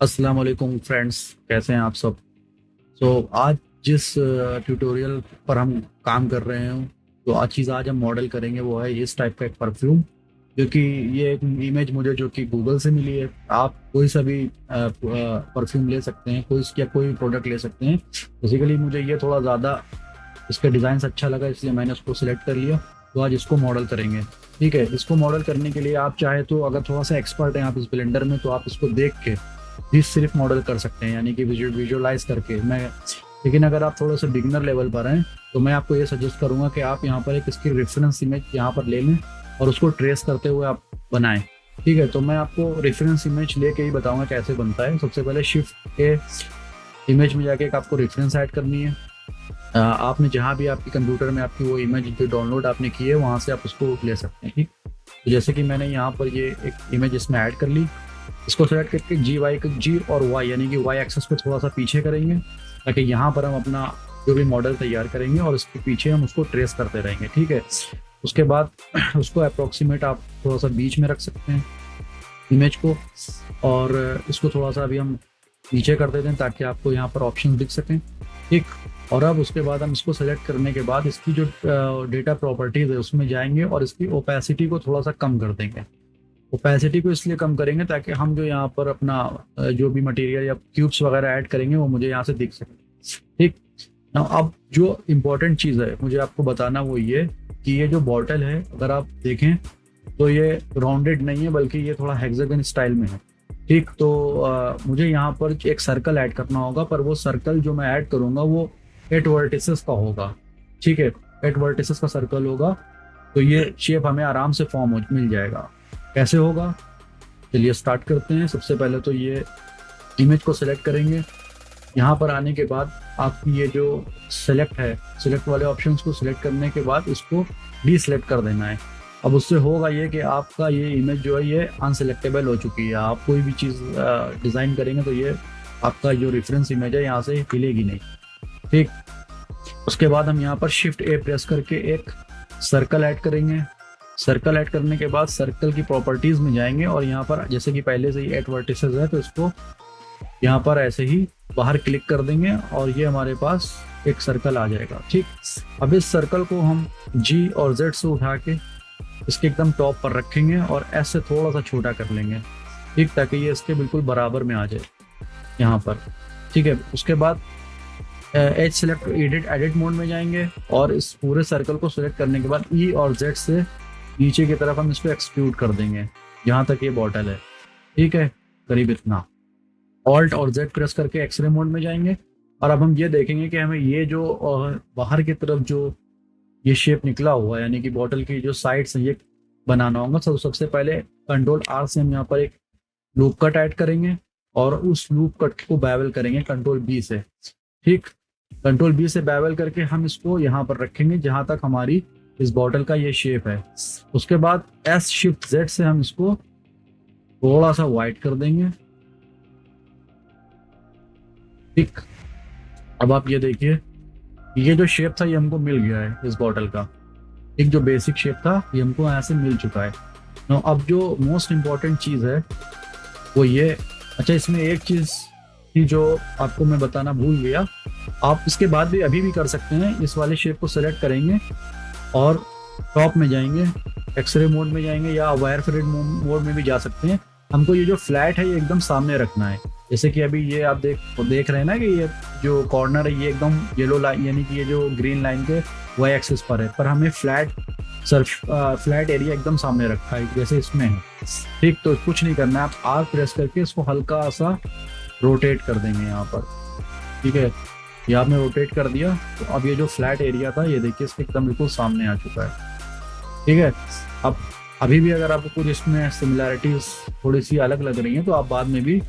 अस्सलाम वालेकुम फ्रेंड्स, कैसे हैं आप सब। आज जिस ट्यूटोरियल पर हम काम कर रहे हैं, तो आज हम मॉडल करेंगे वो है इस टाइप का एक परफ्यूम, जो कि ये एक इमेज मुझे जो कि गूगल से मिली है। आप कोई सा भी परफ्यूम ले सकते हैं, कोई भी प्रोडक्ट ले सकते हैं। बेसिकली मुझे ये थोड़ा ज़्यादा इसका डिज़ाइन अच्छा लगा, इसलिए मैंने उसको सिलेक्ट कर लिया। तो आज इसको मॉडल करेंगे। ठीक है, इसको मॉडल करने के लिए आप चाहे तो, अगर थोड़ा सा एक्सपर्ट हैं आप इस ब्लेंडर में, तो आप इसको देख के भी सिर्फ मॉडल कर सकते हैं, यानी कि विजुअलाइज करके। लेकिन अगर आप थोड़ा सा बिगिनर लेवल पर हैं, तो मैं आपको ये सजेस्ट करूंगा कि आप यहाँ पर एक इसकी रेफरेंस इमेज यहाँ पर ले लें और उसको ट्रेस करते हुए आप बनाएं। ठीक है, तो मैं आपको रेफरेंस इमेज लेके ही बताऊंगा कैसे बनता है। सबसे पहले शिफ्ट के इमेज में जाके एक आपको रेफरेंस ऐड करनी है। आपने जहाँ भी आपके कंप्यूटर में आपकी वो इमेज जो डाउनलोड आपने की है, वहाँ से आप उसको ले सकते हैं। ठीक, तो जैसे कि मैंने यहाँ पर ये एक इमेज इसमें ऐड कर ली। इसको सेलेक्ट करके जी और वाई, यानी कि वाई एक्सेस को थोड़ा सा पीछे करेंगे, ताकि यहाँ पर हम अपना जो भी मॉडल तैयार करेंगे और इसके पीछे हम उसको ट्रेस करते रहेंगे। ठीक है, उसके बाद उसको अप्रोक्सीमेट आप थोड़ा सा बीच में रख सकते हैं इमेज को, और इसको थोड़ा सा अभी हम नीचे कर देते हैं ताकि आपको यहाँ पर ऑप्शन दिख सकें। ठीक, और अब उसके बाद हम इसको सेलेक्ट करने के बाद इसकी जो डेटा प्रॉपर्टीज है उसमें जाएंगे और इसकी ओपेसिटी को थोड़ा सा कम कर देंगे। ओपेसिटी को इसलिए कम करेंगे ताकि हम जो यहाँ पर अपना जो भी मटेरियल या क्यूब्स वगैरह ऐड करेंगे वो मुझे यहाँ से दिख सके। ठीक, अब जो इम्पोर्टेंट चीज़ है मुझे आपको बताना वो ये कि ये जो बॉटल है, अगर आप देखें तो ये राउंडेड नहीं है, बल्कि ये थोड़ा हेक्सागन स्टाइल में है। ठीक, तो मुझे यहाँ पर एक सर्कल ऐड करना होगा, पर वो सर्कल जो मैं ऐड करूँगा वो 8 वर्टिसेस का होगा। ठीक है, 8 वर्टिसेस का सर्कल होगा, तो ये शेप हमें आराम से मिल जाएगा। कैसे होगा, चलिए स्टार्ट करते हैं। सबसे पहले तो ये इमेज को सिलेक्ट करेंगे। यहाँ पर आने के बाद आपकी ये जो सिलेक्ट वाले ऑप्शंस को सिलेक्ट करने के बाद इसको डीसिलेक्ट कर देना है। अब उससे होगा ये कि आपका ये इमेज जो है ये अनसिलेक्टेबल हो चुकी है। आप कोई भी चीज़ डिज़ाइन करेंगे तो ये आपका जो रेफरेंस इमेज है यहाँ से हिलेगी नहीं। ठीक, उसके बाद हम यहाँ पर शिफ्ट ए प्रेस करके एक सर्कल ऐड करेंगे। सर्कल ऐड करने के बाद सर्कल की प्रॉपर्टीज में जाएंगे और यहाँ पर जैसे कि पहले से ही 8 वर्टिसेस है, तो इसको यहाँ पर ऐसे ही बाहर क्लिक कर देंगे और ये हमारे पास एक सर्कल आ जाएगा। ठीक, अब इस सर्कल को हम जी और जेड से उठा के इसके एकदम टॉप पर रखेंगे और एस से थोड़ा सा छोटा कर लेंगे। ठीक, ताकि ये इसके बिल्कुल बराबर में आ जाए यहाँ पर। ठीक है, उसके बाद एज सेलेक्ट एडिट मोड में जाएंगे और इस पूरे सर्कल को सिलेक्ट करने के बाद ई और जेड से नीचे की तरफ हम इसको एक्सट्रूड कर देंगे जहां तक ये बॉटल है। ठीक है, करीब इतना। ऑल्ट और जेड प्रेस करके एक्सरे मोड में जाएंगे और अब हम ये देखेंगे कि हमें ये जो बाहर की तरफ जो ये शेप निकला हुआ है, यानी कि बॉटल की जो साइड्स है, ये बनाना होगा। सबसे पहले कंट्रोल आर से हम यहाँ पर एक लूप कट ऐड करेंगे और उस लूप कट को बैवल करेंगे कंट्रोल बी से। ठीक, कंट्रोल बी से बैवल करके हम इसको यहाँ पर रखेंगे जहां तक हमारी इस बॉटल का ये शेप है। उसके बाद एस शिफ्ट जेड से हम इसको थोड़ा सा वाइट कर देंगे। ठीक, अब आप ये देखिए, ये जो शेप था ये हमको मिल गया है इस बॉटल का। एक जो बेसिक शेप था ये हमको यहाँ से मिल चुका है। तो अब जो मोस्ट इम्पॉर्टेंट चीज़ है वो ये, अच्छा इसमें एक चीज़ थी जो आपको मैं बताना भूल गया। आप इसके बाद भी अभी भी कर सकते हैं, इस वाले शेप को सेलेक्ट करेंगे और टॉप में जाएंगे, एक्सरे मोड में जाएंगे या वायर फ्रेड मोड में भी जा सकते हैं। हमको ये जो फ्लैट है ये एकदम सामने रखना है। जैसे कि अभी ये आप देख रहे हैं ना कि ये जो कॉर्नर है ये एकदम येलो लाइन, यानी कि ये जो ग्रीन लाइन के वाई एक्सिस पर है, पर हमें फ्लैट एरिया एकदम सामने रखा है जैसे इसमें है। ठीक, तो कुछ नहीं करना है, आप आर प्रेस करके इसको हल्का सा रोटेट कर देंगे यहाँ पर। ठीक है, ये आपने रोटेट कर दिया, तो अब ये जो फ्लैट एरिया था ये देखिए इसके एकदम बिल्कुल सामने आ चुका है। ठीक है, अब अभी भी अगर आपको कुछ इसमें सिमिलैरिटीज थोड़ी सी अलग लग रही हैं तो आप बाद में भी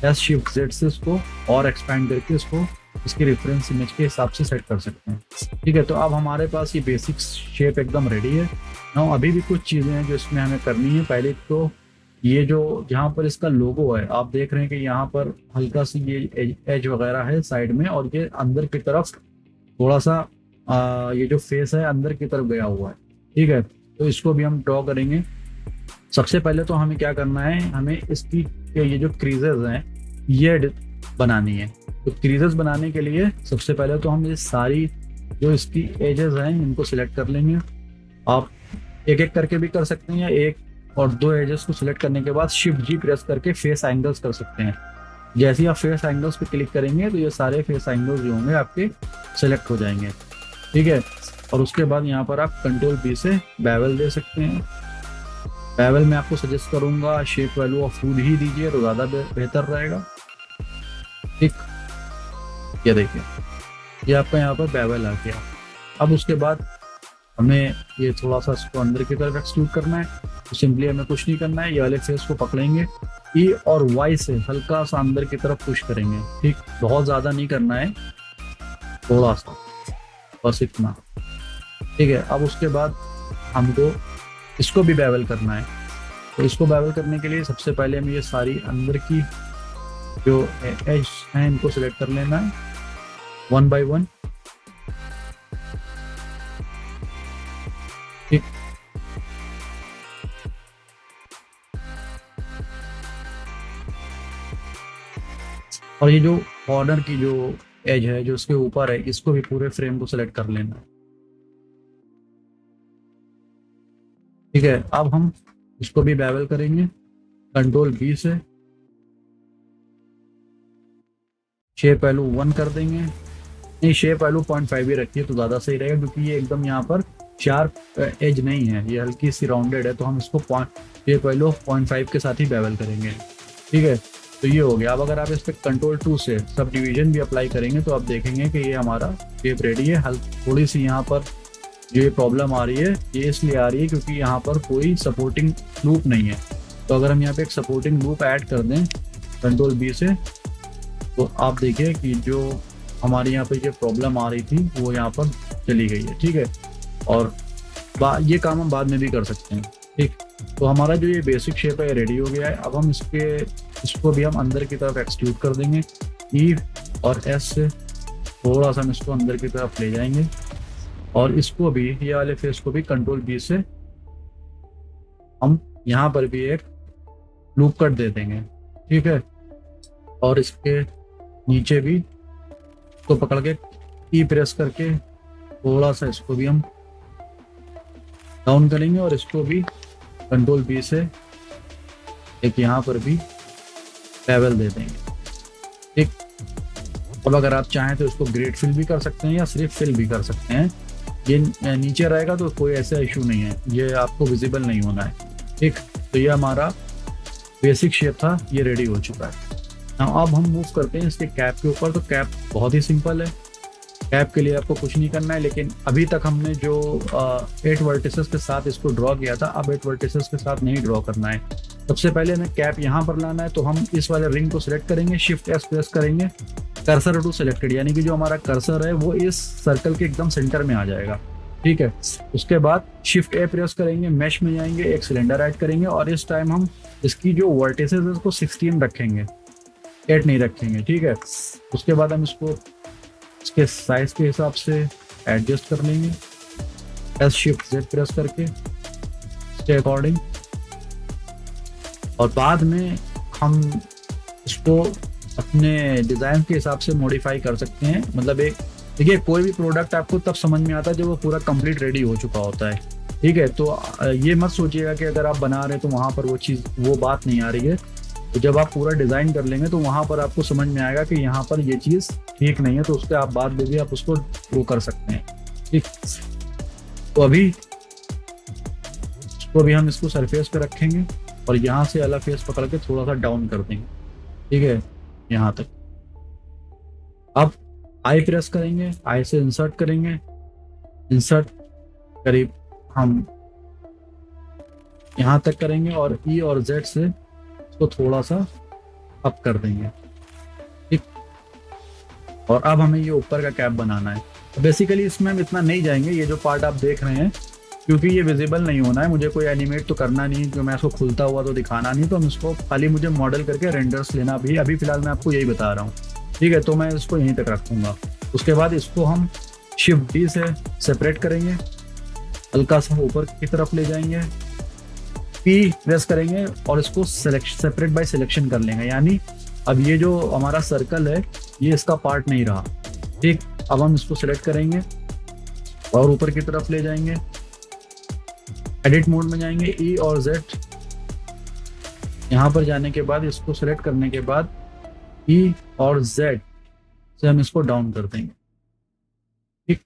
एस शिफ्ट जेड से इसको और एक्सपैंड करके इसको इसके रेफरेंस इमेज के हिसाब से सेट कर सकते हैं। ठीक है, तो अब हमारे पास ये बेसिक शेप एकदम रेडी है ना। अभी भी कुछ चीज़ें हैं जो इसमें हमें करनी है। पहले तो ये जो यहाँ पर इसका लोगो है, आप देख रहे हैं कि यहाँ पर हल्का सी ये एज वगैरह है साइड में, और ये अंदर की तरफ थोड़ा सा ये जो फेस है अंदर की तरफ गया हुआ है। ठीक है, तो इसको भी हम ड्रॉ करेंगे। सबसे पहले तो हमें क्या करना है, हमें इसकी ये जो क्रीजेज हैं ये बनानी है। तो क्रीजेस बनाने के लिए सबसे पहले तो हम ये सारी जो इसकी एजेस हैं इनको सिलेक्ट कर लेंगे। आप एक एक करके भी कर सकते हैं, या एक और दो एजेस को सिलेक्ट करने के बाद शिफ्ट जी प्रेस करके फेस एंगल्स कर सकते हैं। जैसे ही आप फेस एंगल्स पे क्लिक करेंगे तो ये सारे फेस एंगल्स जो होंगे आपके सिलेक्ट हो जाएंगे, ठीक है। और उसके बाद यहाँ पर आप कंट्रोल बी से बेवल दे सकते हैं। बेवल में आपको सजेस्ट करूंगा शेप वैल्यू ऑफ 2 ही दीजिए तो ज़्यादा बेहतर रहेगा, ठीक। ये देखिए, ये आपका यहाँ पर बेवल आ गया। अब उसके बाद हमें ये थोड़ा सा इसको अंदर की तरफ एक्सट्रूड करना है। तो सिंपली हमें कुछ नहीं करना है, ये वाले फेस को पकड़ेंगे, ई और वाई से हल्का सा अंदर की तरफ पुश करेंगे, ठीक। बहुत ज़्यादा नहीं करना है, थोड़ा सा, बस इतना, ठीक है। अब उसके बाद हमको इसको भी बेवल करना है। तो इसको बेवल करने के लिए सबसे पहले हमें ये सारी अंदर की जो एज हैं इनको सिलेक्ट कर लेना है 1 by 1, ठीक। और ये जो कॉर्नर की जो एज है जो इसके ऊपर है, इसको भी पूरे फ्रेम को सिलेक्ट कर लेना है, ठीक है। अब हम इसको भी बेवल करेंगे कंट्रोल बी से, शेप वैल्यू 1 कर देंगे। नहीं, शेप वैल्यू 0.5 ही रखिए तो ज़्यादा सही रहेगा, क्योंकि ये एकदम यहाँ पर शार्प एज नहीं है, ये हल्की सी राउंडेड है। तो हम इसको शेप वैल्यू 0.5 के साथ ही बेवल करेंगे, ठीक है। तो ये हो गया। अब अगर आप इस पर कंट्रोल 2 से सब डिवीजन भी अप्लाई करेंगे तो आप देखेंगे कि ये हमारा शेप रेडी है। थोड़ी सी यहाँ पर जो ये प्रॉब्लम आ रही है ये इसलिए आ रही है क्योंकि यहाँ पर कोई सपोर्टिंग लूप नहीं है। तो अगर हम यहाँ पे एक सपोर्टिंग लूप ऐड कर दें कंट्रोल बी से, तो आप देखिए कि जो हमारी यहाँ पे ये प्रॉब्लम आ रही थी वो यहाँ पर चली गई है, ठीक है। और ये काम हम बाद में भी कर सकते हैं, ठीक। तो हमारा जो ये बेसिक शेप है रेडी हो गया है। अब हम इसको भी हम अंदर की तरफ एक्सट्रूड कर देंगे, ई और एस से थोड़ा सा हम इसको अंदर की तरफ ले जाएंगे। और इसको भी, ये वाले फेस को भी कंट्रोल बी से हम यहाँ पर भी एक लूप कट दे देंगे, ठीक है। और इसके नीचे भी तो पकड़ के ई प्रेस करके थोड़ा सा इसको भी हम डाउन करेंगे और इसको भी कंट्रोल बी से एक यहाँ पर भी बेवल दे देंगे, ठीक। अब अगर आप चाहें तो इसको ग्रेड फिल भी कर सकते हैं या सिर्फ फिल भी कर सकते हैं। ये नीचे रहेगा तो कोई ऐसा इशू नहीं है, ये आपको विजिबल नहीं होना है, ठीक। तो ये हमारा बेसिक शेप था, ये रेडी हो चुका है। अब हम मूव करते हैं इसके कैप के ऊपर। तो कैप बहुत ही सिंपल है, कैप के लिए आपको कुछ नहीं करना है। लेकिन अभी तक हमने जो 8 वर्टिसेस के साथ इसको ड्रॉ किया था, अब 8 वर्टिसेस के साथ नहीं ड्रॉ करना है। सबसे पहले हमें कैप यहाँ पर लाना है। तो हम इस वाले रिंग को सिलेक्ट करेंगे, शिफ्ट एस प्रेस करेंगे, कर्सर टू सिलेक्टेड, यानी कि जो हमारा कर्सर है वो इस सर्कल के एकदम सेंटर में आ जाएगा, ठीक है। उसके बाद शिफ्ट ए प्रेस करेंगे, मैश में जाएंगे, एक सिलेंडर ऐड करेंगे और इस टाइम हम इसकी जो वर्टिसेस है उसको 16 रखेंगे, 8 नहीं रखेंगे, ठीक है। उसके बाद हम इसको इसके साइज के हिसाब से एडजस्ट कर लेंगे, एस शिफ्ट जेड प्रेस करके इसके अकॉर्डिंग। और बाद में हम इसको अपने डिज़ाइन के हिसाब से मॉडिफाई कर सकते हैं। मतलब एक देखिए, कोई भी प्रोडक्ट आपको तब समझ में आता है जब वो पूरा कंप्लीट रेडी हो चुका होता है, ठीक है। तो ये मत सोचिएगा कि अगर आप बना रहे हैं तो वहाँ पर वो बात नहीं आ रही है। तो जब आप पूरा डिज़ाइन कर लेंगे तो वहाँ पर आपको समझ में आएगा कि यहाँ पर ये चीज़ ठीक नहीं है, तो उसके आप बाद में भी आप उसको वो कर सकते हैं, ठीक। तो अभी इसको भी हम इसको सरफेस पे रखेंगे और यहाँ से अलग फेस पकड़ के थोड़ा सा डाउन कर देंगे, ठीक है, यहाँ तक। अब आई प्रेस करेंगे, आई से इंसर्ट करेंगे, इंसर्ट करीब हम यहाँ तक करेंगे और ई और जेड से इसको थोड़ा सा अप कर देंगे, ठीक। और अब हमें ये ऊपर का कैप बनाना है। बेसिकली इसमें हम इतना नहीं जाएंगे, ये जो पार्ट आप देख रहे हैं क्योंकि ये विजिबल नहीं होना है, मुझे कोई एनिमेट तो करना नहीं, क्योंकि मैं इसको खुलता हुआ तो दिखाना नहीं। तो हम इसको खाली मुझे मॉडल करके रेंडर्स लेना भी, अभी फिलहाल मैं आपको यही बता रहा हूँ, ठीक है। तो मैं इसको यहीं तक रखूँगा। उसके बाद इसको हम शिफ्ट डी से सेपरेट करेंगे, हल्का सा ऊपर की तरफ ले जाएंगे, पी प्रेस करेंगे और इसको सेपरेट बाय सिलेक्शन कर लेंगे, यानी अब ये जो हमारा सर्कल है ये इसका पार्ट नहीं रहा। ठीक, अब हम इसको सिलेक्ट करेंगे और ऊपर की तरफ ले जाएंगे, एडिट मोड में जाएंगे, ई और जेड। यहाँ पर जाने के बाद इसको सिलेक्ट करने के बाद ई और जेड से हम इसको डाउन कर देंगे। ठीक,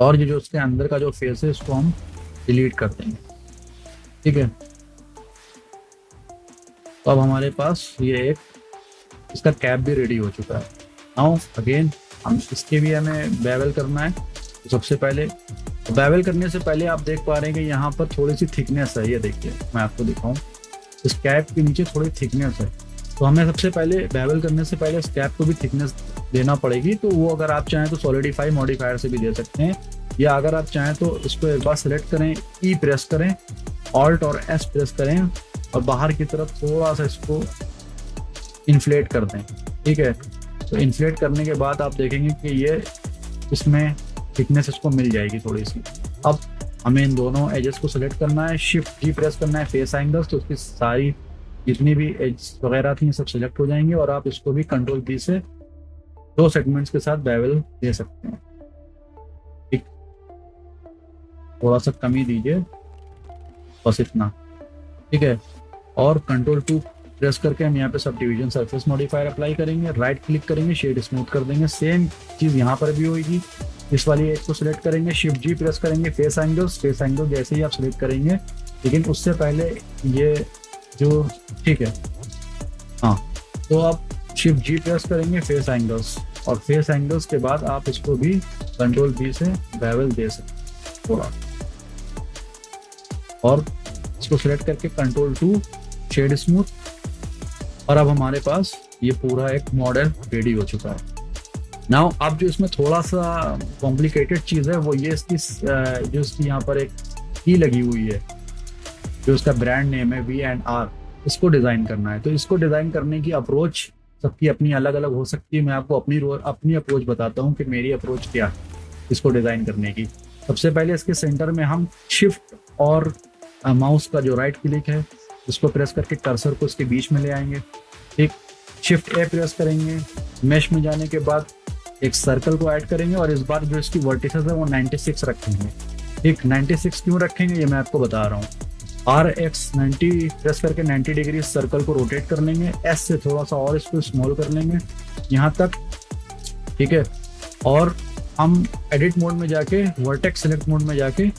और ये जो उसके अंदर का जो फेस है इसको हम डिलीट कर देंगे। ठीक है, तो अब हमारे पास ये एक इसका कैप भी रेडी हो चुका है। नाउ अगेन हम इसके भी हमें बेवल करना है। तो सबसे पहले बेवल करने से पहले आप देख पा रहे हैं कि यहाँ पर थोड़ी सी थिकनेस है। ये देखिए, मैं आपको दिखाऊं, इस कैप के नीचे थोड़ी थिकनेस है। तो हमें सबसे पहले बेवल करने से पहले इस कैप को भी थिकनेस देना पड़ेगी। तो वो अगर आप चाहें तो सॉलिडिफाई मॉडिफायर से भी दे सकते हैं, या अगर आप चाहें तो इसको एक बार सेलेक्ट करें, ई प्रेस करें, ऑल्ट और एस प्रेस करें और बाहर की तरफ थोड़ा सा इसको इन्फ्लेट कर दें। ठीक है, तो इन्फ्लेट करने के बाद आप देखेंगे कि ये इसमें थिकनेस इसको मिल जाएगी थोड़ी सी। अब हमें इन दोनों एजेस को सिलेक्ट करना है, शिफ्ट जी प्रेस करना है, फेस एंगल्स, तो उसकी सारी जितनी भी एज वगैरह थी सब सिलेक्ट हो जाएंगे। और आप इसको भी कंट्रोल बी से 2 सेगमेंट्स के साथ बेवल दे सकते हैं। ठीक, थोड़ा सा कमी दीजिए, बस इतना। ठीक है, और कंट्रोल 2 प्रेस करके हम यहाँ पे sub division surface modifier apply करेंगे, राइट क्लिक करेंगे, शेड स्मूथ कर देंगे। सेम चीज यहाँ पर भी होगी। इस वाली एज को सिलेक्ट करेंगे, शिफ्ट जी प्रेस करेंगे, फेस एंगल जैसे ही आप सिलेक्ट करेंगे, लेकिन उससे पहले ये जो, ठीक है, हाँ, तो आप शिफ्ट जी प्रेस करेंगे, फेस एंगल्स, और फेस एंगल्स के बाद आप इसको भी कंट्रोल बी से बेवल दे सकते थोड़ा, और इसको सिलेक्ट करके कंट्रोल 2 शेड स्मूथ। और अब हमारे पास ये पूरा एक मॉडल रेडी हो चुका है। नाउ अब जो इसमें थोड़ा सा कॉम्प्लिकेटेड चीज़ है वो ये इसकी जो इसकी यहाँ पर एक की लगी हुई है, जो इसका ब्रांड नेम है V&R, इसको डिज़ाइन करना है। तो इसको डिज़ाइन करने की अप्रोच सबकी अपनी अलग अलग हो सकती है। मैं आपको अपनी अप्रोच बताता हूँ कि मेरी अप्रोच क्या है इसको डिज़ाइन करने की। सबसे पहले इसके सेंटर में हम शिफ्ट और माउस का जो राइट क्लिक है उसको प्रेस करके कर्सर को इसके बीच में ले आएंगे। ठीक, शिफ्ट ए प्रेस करेंगे, मैश में जाने के बाद एक सर्कल को ऐड करेंगे और इस बार जो इसकी वर्टिसेस है वो 96 रखेंगे। ठीक, 96 क्यों रखेंगे ये मैं आपको बता रहा हूँ। RX90 प्रेस करके 90 डिग्री सर्कल को रोटेट कर लेंगे, एस से थोड़ा सा और इसको स्मॉल कर लेंगे यहाँ तक। ठीक है, और हम एडिट मोड में जाके वर्टेक्स सेलेक्ट मोड में जाके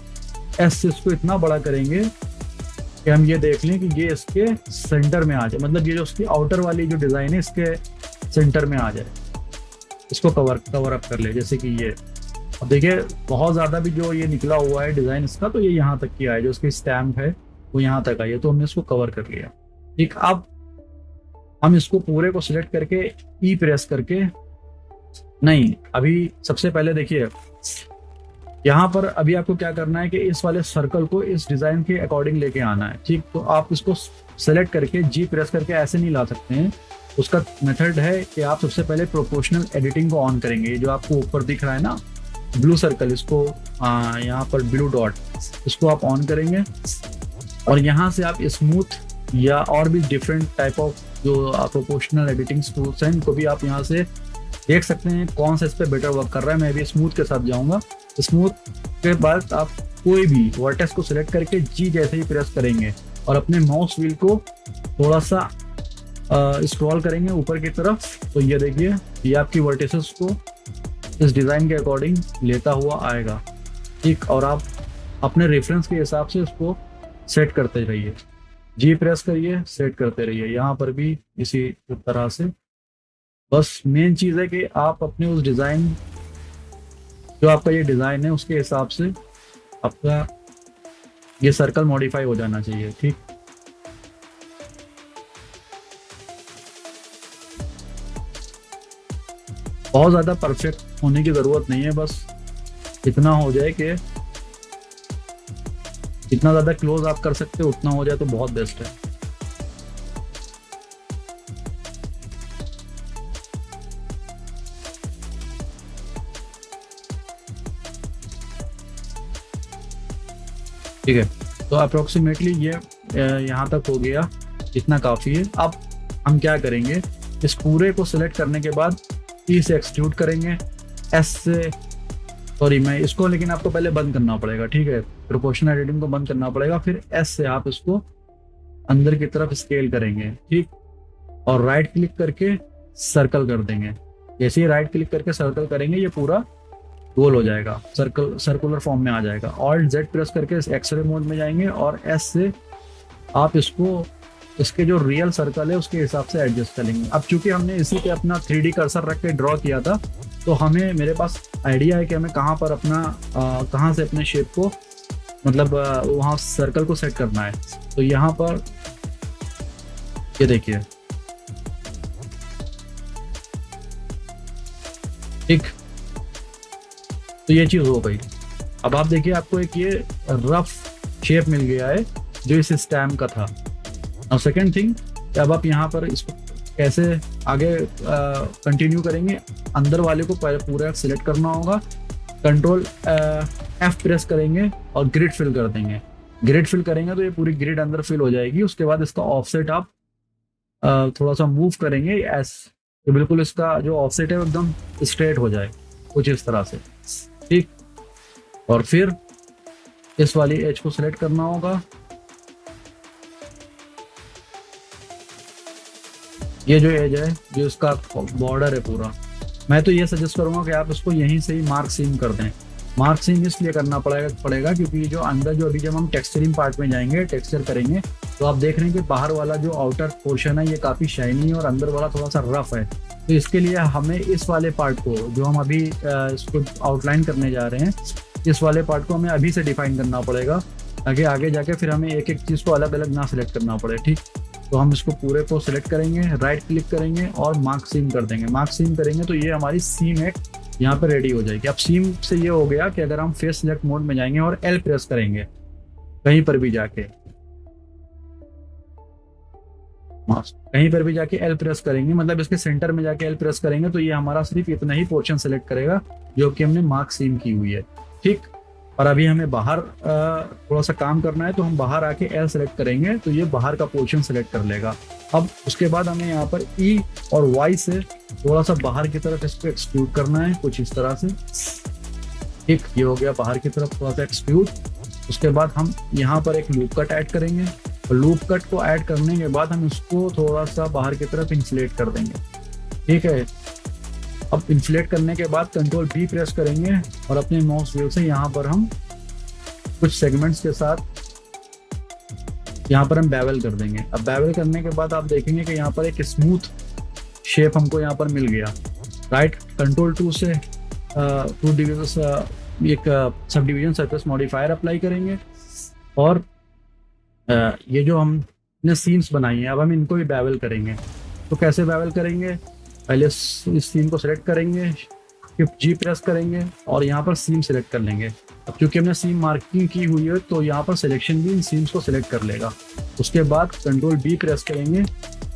एस से इसको इतना बड़ा करेंगे कि हम ये देख लें कि ये इसके सेंटर में आ जाए, मतलब ये जो उसकी आउटर वाली जो डिज़ाइन है इसके सेंटर में आ जाए। इसको कवर अप कर ले, जैसे कि ये। अब देखिए बहुत ज़्यादा भी जो ये निकला हुआ है डिज़ाइन इसका, तो ये यहाँ तक की आए, जो उसकी स्टैम्प है वो यहाँ तक आई है, तो हमने इसको कवर कर लिया। ठीक, अब हम इसको पूरे को सिलेक्ट करके ई प्रेस करके, नहीं अभी सबसे पहले देखिए यहाँ पर अभी आपको क्या करना है कि इस वाले सर्कल को इस डिज़ाइन के अकॉर्डिंग लेके आना है। ठीक, तो आप इसको सेलेक्ट करके जी प्रेस करके ऐसे नहीं ला सकते हैं। उसका मेथड है कि आप सबसे पहले प्रोपोर्शनल एडिटिंग को ऑन करेंगे। जो आपको ऊपर दिख रहा है ना ब्लू सर्कल, इसको यहाँ पर ब्लू डॉट, इसको आप ऑन करेंगे और यहाँ से आप स्मूथ या और भी डिफरेंट टाइप ऑफ जो प्रोपोर्शनल एडिटिंग टूल्स हैं इनको भी आप यहाँ से देख सकते हैं कौन सा इस पर बेटर वर्क कर रहा है। मैं भी स्मूथ के साथ जाऊँगा। स्मूथ के बाद आप कोई भी वर्टेक्स को सिलेक्ट करके जी जैसे ही प्रेस करेंगे और अपने माउस व्हील को थोड़ा सा स्क्रॉल करेंगे ऊपर की तरफ, तो ये देखिए ये आपकी वर्टिसेस को इस डिज़ाइन के अकॉर्डिंग लेता हुआ आएगा। ठीक, और आप अपने रेफरेंस के हिसाब से इसको सेट करते रहिए, जी प्रेस करिए, सेट करते रहिए। यहाँ पर भी इसी तरह से। बस मेन चीज़ है कि आप अपने उस डिज़ाइन, जो आपका ये डिज़ाइन है उसके हिसाब से आपका ये सर्कल मॉडिफाई हो जाना चाहिए। ठीक, बहुत ज़्यादा परफेक्ट होने की ज़रूरत नहीं है, बस इतना हो जाए कि जितना ज़्यादा क्लोज आप कर सकते हो उतना हो जाए तो बहुत बेस्ट है। ठीक है, तो अप्रोक्सीमेटली ये यहाँ तक हो गया, इतना काफ़ी है। अब हम क्या करेंगे, इस पूरे को सिलेक्ट करने के बाद ई से एक्सट्रूड करेंगे, एस से, सॉरी मैं इसको, लेकिन आपको पहले बंद करना पड़ेगा, ठीक है, प्रोपोर्शनल एडिटिंग को बंद करना पड़ेगा, फिर एस से आप इसको अंदर की तरफ स्केल करेंगे, ठीक, और राइट क्लिक करके सर्कल कर देंगे। जैसे ही राइट क्लिक करके सर्कल करेंगे ये पूरा गोल हो जाएगा, सर्कुलर फॉर्म में आ जाएगा। ऑल्ट जेड प्रेस करके एक्सरे मोड में जाएंगे और एस से आप इसको, इसके जो रियल सर्कल है उसके हिसाब से एडजस्ट करेंगे। अब चूंकि हमने इसी पे अपना 3D कर्सर रख के ड्रॉ किया था, तो हमें, मेरे पास आइडिया है कि हमें कहाँ पर अपना कहाँ से अपने शेप को, मतलब वहाँ सर्कल को सेट करना है। तो यहाँ पर ये देखिए, ठीक, तो ये चीज हो गई। अब आप देखिए आपको एक ये रफ शेप मिल गया है जो इस स्टैम्प का था। और सेकेंड थिंग, अब आप यहाँ पर इसको कैसे आगे कंटिन्यू करेंगे, अंदर वाले को पूरा सिलेक्ट करना होगा, कंट्रोल F प्रेस करेंगे और ग्रिड फिल कर देंगे। ग्रिड फिल करेंगे तो ये पूरी ग्रिड अंदर फिल हो जाएगी। उसके बाद इसका ऑफसेट आप थोड़ा सा मूव करेंगे तो बिल्कुल इसका जो ऑफसेट है एकदम स्ट्रेट हो जाए, कुछ इस तरह से, ठीक। और फिर इस वाली एज को सिलेक्ट करना होगा, ये जो एज है, जो इसका बॉर्डर है पूरा, मैं तो ये सजेस्ट करूंगा कि आप इसको यहीं से ही मार्क सीम कर दें। मार्क सीम इसलिए करना पड़ेगा क्योंकि ये जो अंदर, जो अभी जब हम टेक्सचरिंग पार्ट में जाएंगे, टेक्सचर करेंगे, तो आप देख रहे हैं कि बाहर वाला जो आउटर पोर्शन है ये काफ़ी शाइनी है और अंदर वाला थोड़ा सा रफ है। तो इसके लिए हमें इस वाले पार्ट को, जो हम अभी इसको आउटलाइन करने जा रहे हैं, इस वाले पार्ट को हमें अभी से डिफाइन करना पड़ेगा, ताकि आगे जाके फिर हमें एक एक चीज़ को अलग अलग ना सिलेक्ट करना पड़े, ठीक। तो हम इसको पूरे को सिलेक्ट करेंगे, राइट क्लिक करेंगे और मार्क सीम कर देंगे। मार्क सीम करेंगे तो ये हमारी सीम एक यहाँ पर रेडी हो जाएगी। अब सीम से ये हो गया कि अगर हम फेस सिलेक्ट मोड में जाएंगे और L प्रेस करेंगे कहीं पर भी जाके, कहीं पर भी जाके L प्रेस करेंगे, मतलब इसके सेंटर में जाके L प्रेस करेंगे, तो ये हमारा सिर्फ इतना ही पोर्शन सेलेक्ट करेगा जो कि हमने मार्क सीम की हुई है, ठीक। और अभी हमें बाहर थोड़ा सा काम करना है, तो हम बाहर आके L सेलेक्ट करेंगे तो ये बाहर का पोर्शन सेलेक्ट कर लेगा। अब उसके बाद हमें यहाँ पर E और Y से थोड़ा सा बाहर की तरफ इसको एक्सट्रूड करना है, कुछ इस तरह से, ठीक। ये हो गया बाहर की तरफ थोड़ा सा एक्सट्रूड। उसके बाद हम यहाँ पर एक लूप कट ऐड करेंगे, और लूप कट को ऐड करने के बाद हम इसको थोड़ा सा बाहर की तरफ इन्फ्लेट कर देंगे, ठीक है। अब इन्फ्लेट करने के बाद कंट्रोल B प्रेस करेंगे और अपने माउस व्हील से यहाँ पर हम कुछ सेगमेंट्स के साथ यहाँ पर हम बेवल कर देंगे। अब बेवल करने के बाद आप देखेंगे कि यहाँ पर एक स्मूथ शेप हमको यहाँ पर मिल गया। राइट कंट्रोल 2 से एक sub division surface modifier apply करेंगे, और ये जो हमने सीम्स बनाई हैं अब हम इनको भी बेवल करेंगे। तो कैसे बेवल करेंगे, पहले इस सीम को सिलेक्ट करेंगे, शिफ्ट G प्रेस करेंगे और यहाँ पर सीम सिलेक्ट कर लेंगे। अब क्योंकि हमने सीम मार्किंग की हुई है तो यहाँ पर सिलेक्शन भी इन सीम्स को सिलेक्ट कर लेगा। उसके बाद कंट्रोल B प्रेस करेंगे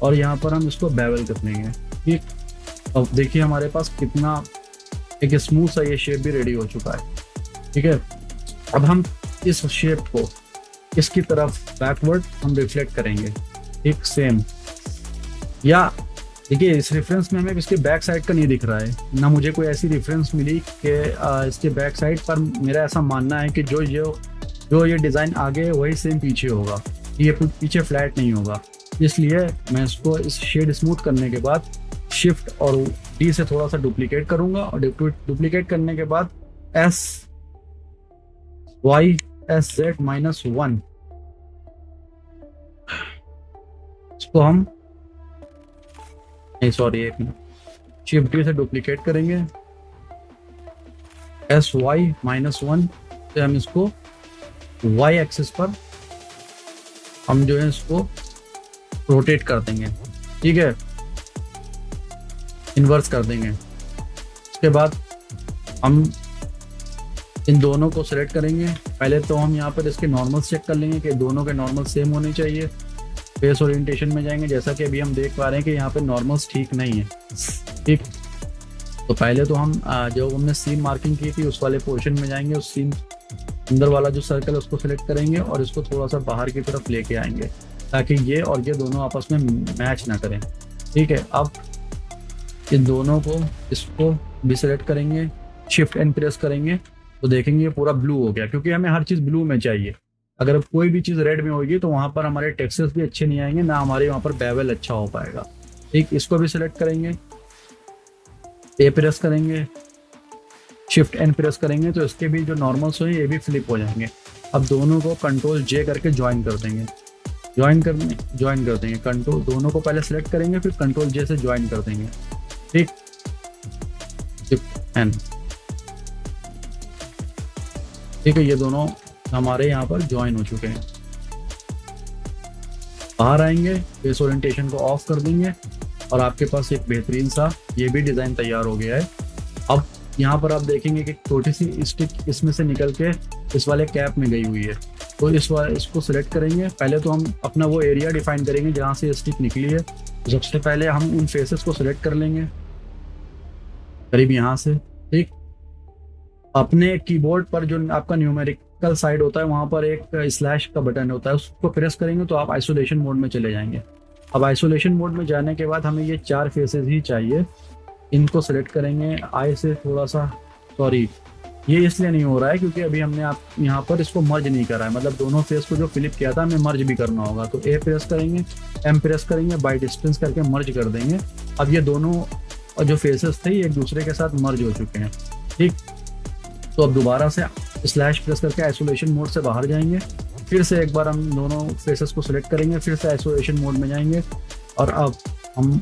और यहाँ पर हम इसको बेवल कर लेंगे, ठीक। अब देखिए हमारे पास कितना एक स्मूथ सा ये शेप भी रेडी हो चुका है, ठीक है। अब हम इस शेप को इसकी तरफ बैकवर्ड हम रिफ्लेक्ट करेंगे, ठीक, सेम। या देखिए इस रेफरेंस में हमें इसके बैक साइड का नहीं दिख रहा है, ना मुझे कोई ऐसी रेफरेंस मिली कि इसके बैक साइड पर। मेरा ऐसा मानना है कि जो ये डिज़ाइन आगे है वही सेम पीछे होगा, ये पीछे फ्लैट नहीं होगा। इसलिए मैं इसको इस शेड स्मूथ करने के बाद शिफ्ट और D से थोड़ा सा डुप्लीकेट करूंगा, और डुप्लीकेट करने के बाद SYSZ-1 इसको हम नहीं, सॉरी एक मिनट, शिफ्ट D से डुप्लीकेट करेंगे, SY-1 से हम इसको Y एक्सिस पर हम जो है इसको रोटेट कर देंगे, ठीक है, इन्वर्स कर देंगे। उसके बाद हम इन दोनों को सिलेक्ट करेंगे। पहले तो हम यहाँ पर इसके नॉर्मल्स चेक कर लेंगे कि दोनों के नॉर्मल सेम होने चाहिए। फेस ओरिएंटेशन में जाएंगे, जैसा कि अभी हम देख पा रहे हैं कि यहाँ पे नॉर्मल्स ठीक नहीं है, ठीक। तो पहले तो हम जो हमने सीम मार्किंग की थी उस वाले पोर्शन में जाएंगे, उस सीम अंदर वाला जो सर्कल है उसको सिलेक्ट करेंगे और इसको थोड़ा सा बाहर की तरफ लेके आएंगे, ताकि ये और ये दोनों आपस में मैच ना करें। ठीक है, अब इन दोनों को, इसको भी सिलेक्ट करेंगे, शिफ्ट एन प्रेस करेंगे तो देखेंगे ये पूरा ब्लू हो गया, क्योंकि हमें हर चीज़ ब्लू में चाहिए। अगर कोई भी चीज़ रेड में होगी तो वहाँ पर हमारे टेक्सचर्स भी अच्छे नहीं आएंगे, ना हमारे वहाँ पर बेवल अच्छा हो पाएगा। ठीक, इसको भी सिलेक्ट करेंगे, ए प्रेस करेंगे, शिफ्ट एन प्रेस करेंगे तो इसके भी जो नॉर्मल्स हैं ये भी फ्लिप हो जाएंगे। अब दोनों को कंट्रोल जे करके ज्वाइन कर देंगे, ज्वाइन कर देंगे। कंट्रोल दोनों को पहले सेलेक्ट करेंगे, फिर कंट्रोल जे से ज्वाइन कर देंगे। ठीक, शिफ्ट एन। ठीक है, ये दोनों हमारे यहाँ पर ज्वाइन हो चुके हैं। बाहर आएंगे, फेस ओरिएंटेशन को ऑफ कर देंगे और आपके पास एक बेहतरीन सा ये भी डिज़ाइन तैयार हो गया है। अब यहाँ पर आप देखेंगे कि छोटी सी स्टिक इसमें से निकल के इस वाले कैप में गई हुई है, तो इसको सिलेक्ट करेंगे। पहले तो हम अपना वो एरिया डिफाइन करेंगे जहाँ से स्टिक निकली है। तो सबसे पहले हम उन फेसेस को सिलेक्ट कर लेंगे करीब यहाँ से। ठीक, अपने कीबोर्ड पर जो आपका न्यूमेरिकल साइड होता है वहाँ पर एक स्लैश का बटन होता है, उसको प्रेस करेंगे तो आप आइसोलेशन मोड में चले जाएंगे। अब आइसोलेशन मोड में जाने के बाद हमें ये 4 फेसेस ही चाहिए, इनको सेलेक्ट करेंगे। आई से थोड़ा सा, सॉरी ये इसलिए नहीं हो रहा है क्योंकि अभी हमने आप यहाँ पर इसको मर्ज नहीं करा है, मतलब दोनों फेस को जो फ्लिप किया था हमें मर्ज भी करना होगा। तो ए प्रेस करेंगे, एम प्रेस करेंगे, बाई डिस्टेंस करके मर्ज कर देंगे। अब ये दोनों जो फेसेस थे एक दूसरे के साथ मर्ज हो चुके हैं। ठीक, तो अब दोबारा से स्लैश प्रेस करके आइसोलेशन मोड से बाहर जाएंगे, फिर से एक बार हम दोनों फेसेस को सिलेक्ट करेंगे, फिर से आइसोलेशन मोड में जाएंगे और अब हम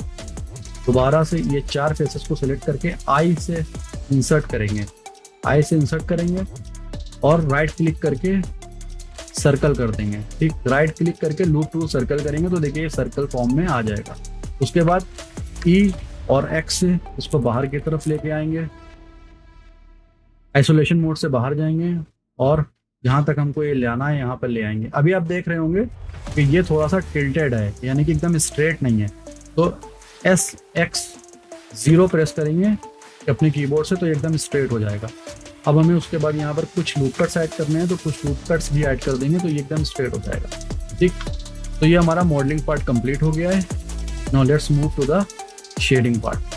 दोबारा से ये 4 फेसेस को सिलेक्ट करके आई से इंसर्ट करेंगे, आई से इंसर्ट करेंगे और राइट क्लिक करके सर्कल कर देंगे। ठीक, राइट क्लिक करके लूप टूल सर्कल करेंगे तो देखिए ये सर्कल फॉर्म में आ जाएगा। उसके बाद ई और एक्स से इसको बाहर की तरफ लेके आएंगे, आइसोलेशन मोड से बाहर जाएंगे और जहाँ तक हमको ये लाना है यहाँ पर ले आएंगे। अभी आप देख रहे होंगे कि ये थोड़ा सा टिल्टेड है, यानी कि एकदम स्ट्रेट नहीं है। तो SX0 प्रेस करेंगे अपने कीबोर्ड से तो एकदम स्ट्रेट हो जाएगा। अब हमें उसके बाद यहाँ पर कुछ लूप कट्स ऐड करने हैं, तो कुछ लूप कट्स भी ऐड कर देंगे तो ये एकदम स्ट्रेट हो जाएगा। ठीक, तो ये हमारा मॉडलिंग पार्ट कंप्लीट हो गया है। Now let's move to the shading part.